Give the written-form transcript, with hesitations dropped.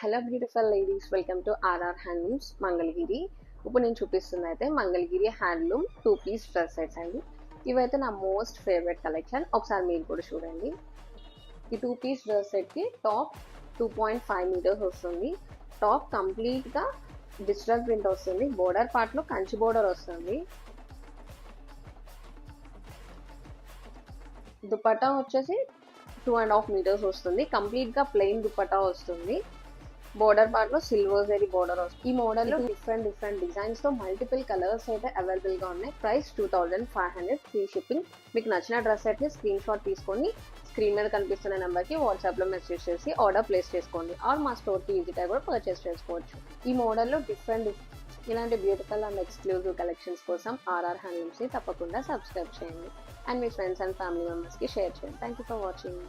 Hello beautiful ladies, welcome to RR handlooms Mangalagiri. ఇప్పుడు నేను చూపిస్తుంది అయితే Mangalagiri handloom 2 piece dress sets అండి. ఇవైతే నా మోస్ట్ ఫేవరెట్ కలెక్షన్. ఒకసారి మీరు కూడా చూడండి. ఈ 2 పీస్ డ్రెస్ సెట్కి టాప్ 2.5 మీటర్స్ వస్తుంది. టాప్ కంప్లీట్గా డిజిటల్ ప్రింట్ వస్తుంది. బోర్డర్ పార్ట్లో కంచి బోర్డర్ వస్తుంది. దుపట్టా వచ్చేసి 2.5 మీటర్స్ వస్తుంది. కంప్లీట్గా ప్లెయిన్ దుపట్టా వస్తుంది. బోర్డర్ పార్ట్ లో సిల్వర్ జరీ బోర్డర్ వస్తుంది. ఈ మోడల్ లో డిఫరెంట్ డిజైన్స్ తో మల్టిపుల్ కలర్స్ అయితే అవైలబుల్ గా ఉన్నాయి. Price 2500, free shipping. మీకు నచ్చిన డ్రెస్ అయితే స్క్రీన్ షాట్ తీసుకొని స్క్రీన్ మీద కనిపిస్తున్న నెంబర్ కి వాట్సాప్ లో మెసేజ్ చేసి ఆర్డర్ ప్లేస్ చేసుకోండి. ఆర్ మా స్టోర్ కి విజిట్ అయి కూడా పర్చేస్ చేసుకోవచ్చు. ఈ మోడల్ లో ఇలాంటి బ్యూటిఫుల్ అండ్ ఎక్స్క్లూజివ్ కలెక్షన్స్ కోసం ఆర్ఆర్ హ్యాండ్లూమ్స్ ని తప్పకుండా సబ్స్క్రైబ్ చేయండి and me friends and family members కి షేర్ చేయండి. Thank you for watching.